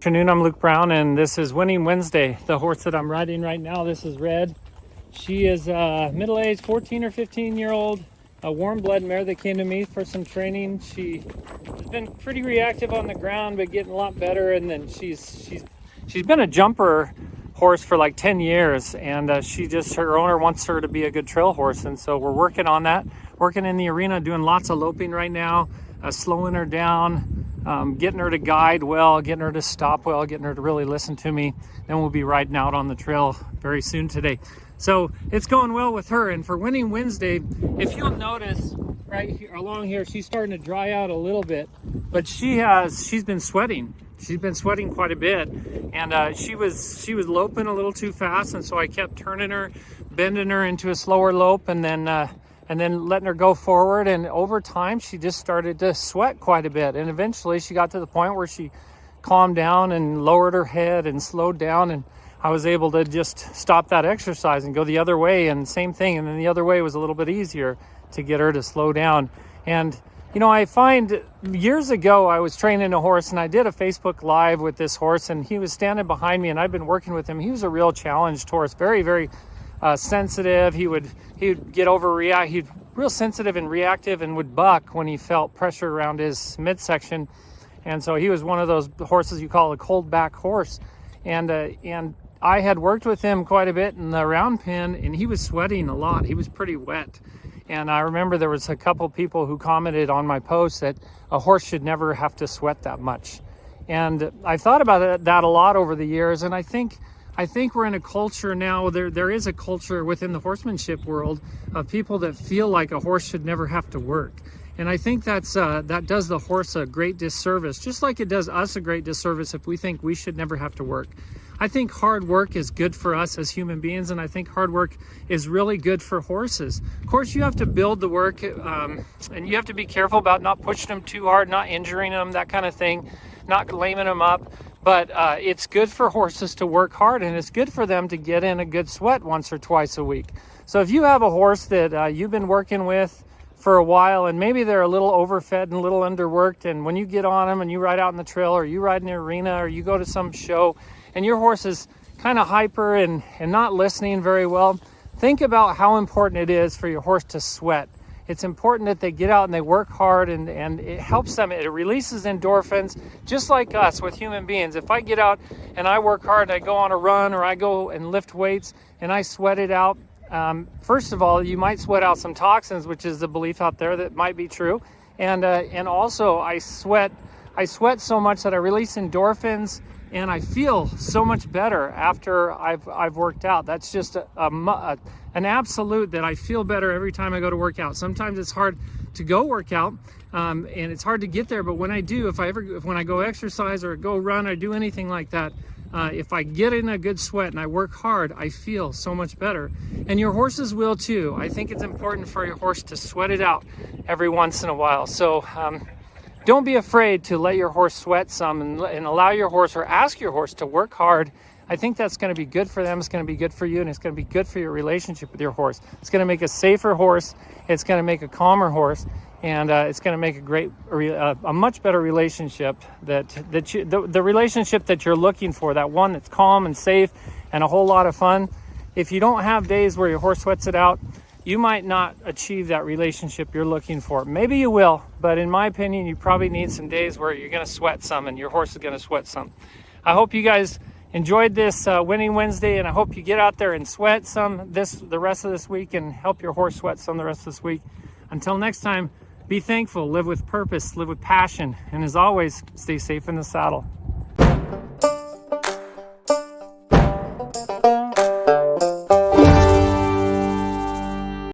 afternoon. I'm Luke Brown, and this is Winning Wednesday. The horse that I'm riding right now, this is Red. She is a middle-aged 14 or 15-year-old, a warm-blood mare that came to me for some training. She has been pretty reactive on the ground, but getting a lot better. And then she's been a jumper horse for like 10 years, and her owner wants her to be a good trail horse, and so we're working on that. Working in the arena, doing lots of loping right now, slowing her down, getting her to guide well, getting her to stop well, getting her to really listen to me. Then we'll be riding out on the trail very soon today. So it's going well with her. And for Winning Wednesday, if you'll notice right here along here, she's starting to dry out a little bit, but she's been sweating. She's been sweating quite a bit, and she was loping a little too fast, and so I kept turning her, bending her into a slower lope, and then letting her go forward. And over time, she just started to sweat quite a bit, and eventually she got to the point where she calmed down and lowered her head and slowed down, and I was able to just stop that exercise and go the other way, and same thing. And then the other way was a little bit easier to get her to slow down. And you know, I find years ago I was training a horse, and I did a Facebook Live with this horse, and he was standing behind me, and I've been working with him. He was a real challenged horse, very, very sensitive. He would get overreact. He'd real sensitive and reactive, and would buck when he felt pressure around his midsection. And so he was one of those horses you call a cold back horse. And I had worked with him quite a bit in the round pen, and he was sweating a lot. He was pretty wet. And I remember there was a couple people who commented on my post that a horse should never have to sweat that much. And I thought about that a lot over the years, and I think we're in a culture now, there is a culture within the horsemanship world of people that feel like a horse should never have to work. And I think that does the horse a great disservice, just like it does us a great disservice if we think we should never have to work. I think hard work is good for us as human beings, and I think hard work is really good for horses. Of course, you have to build the work, and you have to be careful about not pushing them too hard, not injuring them, that kind of thing, not laming them up. But it's good for horses to work hard, and it's good for them to get in a good sweat once or twice a week. So if you have a horse that you've been working with for a while, and maybe they're a little overfed and a little underworked, and when you get on them and you ride out in the trail, or you ride in the arena, or you go to some show, and your horse is kind of hyper and not listening very well, think about how important it is for your horse to sweat. It's important that they get out and they work hard, and it helps them. It releases endorphins, just like us with human beings. If I get out and I work hard, I go on a run, or I go and lift weights and I sweat it out, first of all, you might sweat out some toxins, which is the belief out there that might be true. And also I sweat so much that I release endorphins, and I feel so much better after I've worked out. That's just an absolute, that I feel better every time I go to work out. Sometimes it's hard to go work out, and it's hard to get there. But when I do, when I go exercise or go run or do anything like that, if I get in a good sweat and I work hard, I feel so much better. And your horses will too. I think it's important for your horse to sweat it out every once in a while. So don't be afraid to let your horse sweat some, and allow your horse, or ask your horse to work hard. I think that's going to be good for them. It's going to be good for you, and it's going to be good for your relationship with your horse. It's going to make a safer horse. It's going to make a calmer horse, and it's going to make a much better relationship. The relationship that you're looking for, that one that's calm and safe and a whole lot of fun. If you don't have days where your horse sweats it out, you might not achieve that relationship you're looking for. Maybe you will, but in my opinion, you probably need some days where you're going to sweat some, and your horse is going to sweat some. I hope you guys enjoyed this Winning Wednesday, and I hope you get out there and sweat some the rest of this week, and help your horse sweat some the rest of this week. Until next time, be thankful, live with purpose, live with passion, and as always, stay safe in the saddle.